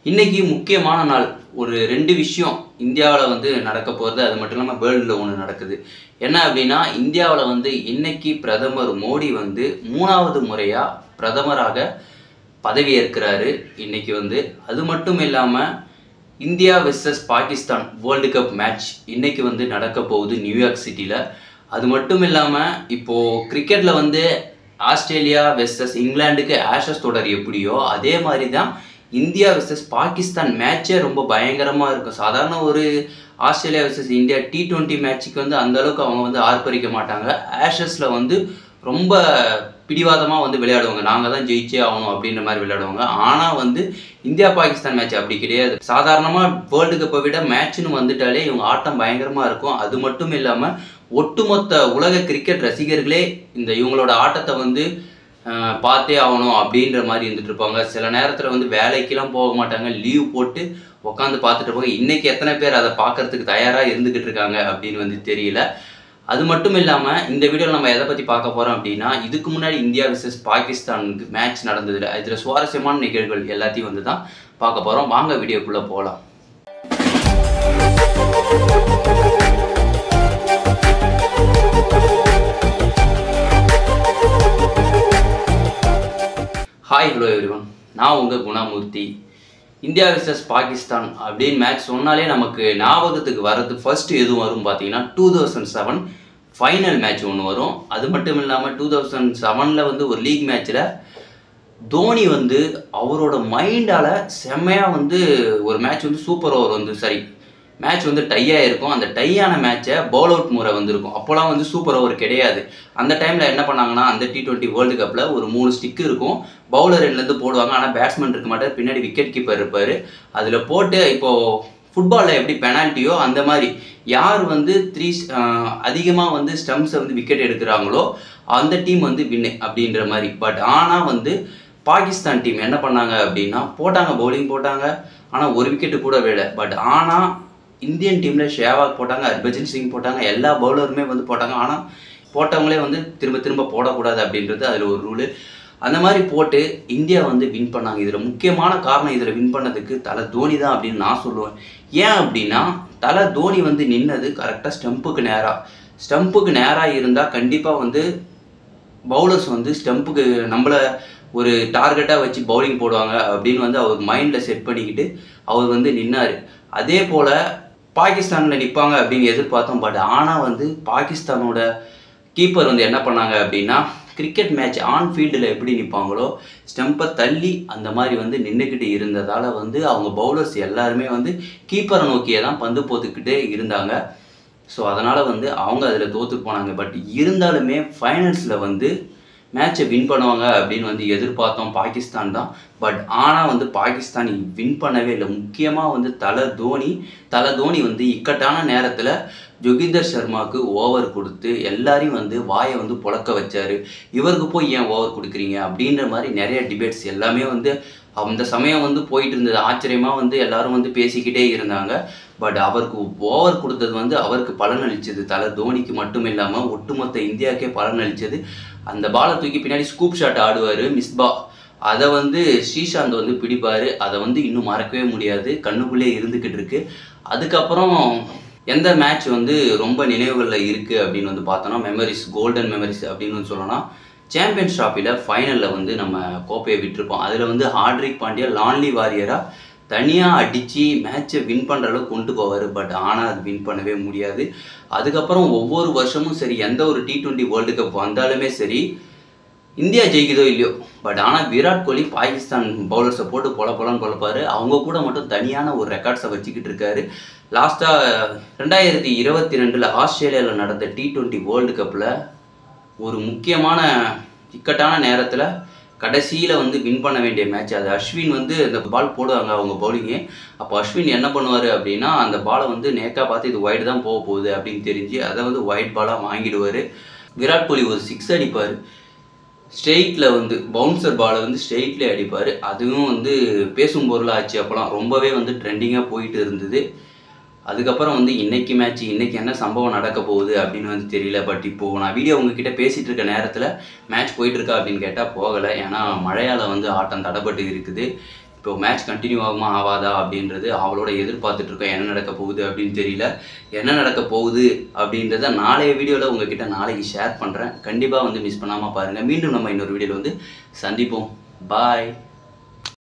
இன்னைக்கு முக்கியமான நாள். ஒரு 2 விஷயம் இந்தியாவுல நடக்க போறது. அது மட்டும் இல்லாம வேர்ல்டுல ஒண்ணு நடக்குது. என்ன அப்படின்னா, இந்தியாவுல இன்னைக்கு பிரதமர் மோடி 3வது முறையா பிரதமராக பதவியேற்கிறாரு. இன்னைக்கு அது மட்டும் இல்லாம India versus Pakistan world cup match இன்னைக்கு நடக்க போகுது நியூயார்க் சிட்டில. அது மட்டும் இல்லாம இப்போ கிரிக்கெட்ல ஆஸ்திரேலியா வெர்சஸ் இங்கிலாந்துக்கு ஆஷஸ் தொடர் எப்படியோ அதே மாதிரி தான் இந்தியா வெர்சஸ் பாகிஸ்தான் மேட்சே ரொம்ப பயங்கரமா இருக்கும். சாதாரண ஒரு ஆஸ்திரேலியா வெர்சஸ் இந்தியா T20 மேட்சுக்கு அந்த அளவுக்கு அவங்க ஆர்ப்பரிக்க மாட்டாங்க. ஆஷஸ்ல ரொம்ப பிடிவாதமா விளையாடுவாங்க. நாங்க தான் ஜெயிச்சே ஆகணும் அப்படின்ற மாதிரி விளையாடுவாங்க. ஆனா இந்தியா பாகிஸ்தான் மேட்ச் அப்படி கிடையாது. சாதாரணமா வேர்ல்டு கப்பை விட மேட்ச்னு வந்துட்டாலே இவங்க ஆட்டம் பயங்கரமா இருக்கும். அது மட்டும் இல்லாம ஒட்டுமொத்த உலக கிரிக்கெட் ரசிகர்களே இவங்களோட ஆட்டத்தை பார்த்தே ஆகணும் அப்படின்ற மாதிரி இருந்துட்டு இருப்பாங்க. சில நேரத்தில் வேலைக்கெல்லாம் போக மாட்டாங்க, லீவ் போட்டு உட்காந்து பார்த்துட்டு இருப்பாங்க. இன்னைக்கு எத்தனை பேர் அதை பார்க்கறதுக்கு தயாராக இருந்துகிட்டு இருக்காங்க அப்படின்னு தெரியல. அது மட்டும் இல்லாமல் இந்த வீடியோவில் நம்ம எதை பற்றி பார்க்க போகிறோம் அப்படின்னா, இதுக்கு முன்னாடி இந்தியா வெர்சஸ் பாகிஸ்தானுக்கு மேட்ச் நடந்ததில்ல. இதில் சுவாரஸ்யமான நிகழ்வுகள் எல்லாத்தையும் தான் பார்க்க போகிறோம். வாங்க வீடியோக்குள்ளே போகலாம். ஹாய் ஹலோ எவ்ரிவன், நான் உங்கள் குணமூர்த்தி. இந்தியா வெர்சஸ் பாகிஸ்தான் அப்படின்னு மேட்ச் சொன்னாலே நமக்கு ஞாபகத்துக்கு வர்றது ஃபர்ஸ்ட் எதுவும் வரும் பார்த்தீங்கன்னா 2007 ஃபைனல் மேட்ச் ஒன்று வரும். அது மட்டும் இல்லாமல் 2007 ஒரு லீக் மேட்ச்சில் தோனி அவரோட மைண்டால் செம்மையாக ஒரு மேட்ச் சூப்பர் ஓவர் சரி மேட்ச் டையாக இருக்கும். அந்த டையான மேட்சை பவுல் அவுட் முறை இருக்கும். அப்போலாம் சூப்பர் ஓவர் கிடையாது. அந்த டைமில் என்ன பண்ணாங்கன்னா, அந்த T20 வேர்ல்டு கப்பில் ஒரு 3 ஸ்டிக் இருக்கும். பவுலர் எண்ட்லேருந்து போடுவாங்க. ஆனால் பேட்ஸ்மேன் இருக்க மாட்டார், பின்னாடி விக்கெட் கீப்பர் இருப்பார். அதில் போட்டு இப்போது ஃபுட்பாலில் எப்படி பெனால்ட்டியோ அந்த மாதிரி யார் 3 அதிகமாக ஸ்டம்ப்ஸை விக்கெட் எடுக்கிறாங்களோ அந்த டீம் வின்னு அப்படின்ற மாதிரி. பட் ஆனால் பாகிஸ்தான் டீம் என்ன பண்ணாங்க அப்படின்னா, போட்டாங்க பவுலிங் போட்டாங்க, ஆனால் ஒரு விக்கெட்டு கூட விழல. பட் ஆனால் இந்தியன் டீமில் ஷேவாக் போட்டாங்க, ஹர்பஜன் சிங் போட்டாங்க, எல்லா பவுலருமே போட்டாங்க. ஆனால் போட்டவங்களே திரும்ப திரும்ப போடக்கூடாது அப்படின்றது அதில் ஒரு ரூலு. அந்த மாதிரி போட்டு இந்தியா வின் பண்ணாங்க. இதில் முக்கியமான காரணம் இதில் வின் பண்ணதுக்கு தலை தோனி தான் அப்படின்னு நான் சொல்லுவேன். ஏன் அப்படின்னா, தலை தோனி நின்னது கரெக்டாக ஸ்டம்புக்கு நேராக இருந்தால் கண்டிப்பாக பவுலர்ஸ் ஸ்டம்புக்கு நம்மளை ஒரு டார்கெட்டாக வச்சு பவுலிங் போடுவாங்க அப்படின்னு அவர் மைண்டில் செட் பண்ணிக்கிட்டு அவர் நின்னார். அதே போல் பாகிஸ்தானில் நிற்பாங்க அப்படின்னு எதிர்பார்த்தோம். பட் ஆனால் பாகிஸ்தானோட கீப்பர் என்ன பண்ணாங்க அப்படின்னா, கிரிக்கெட் மேட்ச் ஆன் ஃபீல்டில் எப்படி நிற்பாங்களோ ஸ்டம்பை தள்ளி அந்த மாதிரி நின்றுக்கிட்டு இருந்ததால் அவங்க பவுலர்ஸ் எல்லாருமே கீப்பரை நோக்கியே தான் பந்து போத்துக்கிட்டே இருந்தாங்க. ஸோ அதனால் அவங்க அதில் தோற்று போனாங்க. பட் இருந்தாலுமே ஃபைனல்ஸில் மேட்சை வின் பண்ணுவாங்க அப்படின்னு எதிர்பார்த்தோம் பாகிஸ்தான் தான். பட் ஆனால் பாகிஸ்தான் வின் பண்ணவே இல்லை. முக்கியமாக தலை தோனி இக்கட்டான நேரத்தில் ஜோகிந்தர் சர்மாவுக்கு ஓவர் கொடுத்து எல்லாரையும் வாயை புழக்க வச்சார். இவருக்கு போய் ஏன் ஓவர் கொடுக்குறீங்க அப்படின்ற மாதிரி நிறைய டிபேட்ஸ் எல்லாமே அந்த சமயம் போயிட்டு இருந்தது. ஆச்சரியமாக எல்லாரும் பேசிக்கிட்டே இருந்தாங்க. பட் அவருக்கு ஓவர் கொடுத்தது அவருக்கு பலன் அளித்தது. தலை தோனிக்கு மட்டும் இல்லாமல் ஒட்டுமொத்த இந்தியாவுக்கே பலன் அளித்தது. அந்த பாலை தூக்கி பின்னாடி ஸ்கூப் ஷாட் ஆடுவார் மிஸ்பா. அதை ஸ்ரீசாந்த் பிடிப்பார். அதை இன்னும் மறக்கவே முடியாது, கண்ணுக்குள்ளே இருந்துக்கிட்டு இருக்கு. அதுக்கப்புறம் எந்த மேட்ச் ரொம்ப நினைவுகளில் இருக்குது அப்படின்னு பார்த்தோன்னா, மெமரிஸ், கோல்டன் மெமரிஸ் அப்படின்னு சொல்லலாம். சாம்பியன்ஸ் ட்ராஃபியில் ஃபைனலில் நம்ம கோப்பையை விட்டுருப்போம். அதில் ஹார்திக் பாண்டியா லான்லி வாரியராக தனியாக அடித்து மேட்சை வின் பண்ணுற அளவுக்கு கொண்டு போவார். பட் ஆனால் அது வின் பண்ணவே முடியாது. அதுக்கப்புறம் ஒவ்வொரு வருஷமும் சரி, எந்த ஒரு T20 வேர்ல்டு கப் வந்தாலுமே சரி, இந்தியா ஜெயிக்குதோ இல்லையோ, பட் ஆனால் விராட் கோலி பாகிஸ்தான் பவுலர்ஸை போட்டு பொலன்னு குழப்பாரு. அவங்க கூட மட்டும் தனியான ஒரு ரெக்கார்ட்ஸை வச்சுக்கிட்டு இருக்காரு. லாஸ்ட்டாக 2022 ஆஸ்திரேலியாவில் நடந்த T20 வேர்ல்டு கப்பில் ஒரு முக்கியமான இக்கட்டான நேரத்தில் கடைசியில் வின் பண்ண வேண்டிய மேட்ச் அது. அஸ்வின் அந்த பால் போடுவாங்க அவங்க பவுலிங்கு. அப்போ அஸ்வின் என்ன பண்ணுவார் அப்படின்னா, அந்த பாலை நேக்காக பார்த்து இது ஒயிட் தான் போக போகுது அப்படின்னு தெரிஞ்சு அதை ஒயிட் பாலாக வாங்கிடுவார். விராட் கோலி ஒரு 6 அடிப்பார். ஸ்ட்ரெயிட்டில் பவுன்சர் பாலை ஸ்ட்ரெயிட்லேயே அடிப்பார். அதுவும் பேசும் பொருளாக ஆச்சு. அப்போலாம் ரொம்பவே ட்ரெண்டிங்காக போயிட்டு இருந்தது. அதுக்கப்புறம் இன்னைக்கு மேட்ச் இன்னைக்கு என்ன சம்பவம் நடக்க போகுது அப்படின்னு தெரியல. பட் இப்போது நான் வீடியோ உங்ககிட்ட பேசிகிட்டு இருக்க நேரத்தில் மேட்ச் போயிட்டுருக்கா அப்படின்னு கேட்டால் போகலை. ஏன்னா மழையால் ஆட்டம் தடைப்பட்டு இருக்குது. இப்போ மேட்ச் கண்டினியூ ஆகுமா ஆகாதா அப்படின்றது அவளோட எதிர்பார்த்துட்ருக்கோம். என்ன நடக்க போகுது அப்படின்னு தெரியல. என்ன நடக்க போகுது அப்படின்றத நாளைய வீடியோவில் உங்ககிட்ட நாளைக்கு ஷேர் பண்ணுறேன். கண்டிப்பாக வந்து மிஸ் பண்ணாமல் பாருங்கள். மீண்டும் நம்ம இன்னொரு வீடியோவில் வந்து சந்திப்போம். பாய்.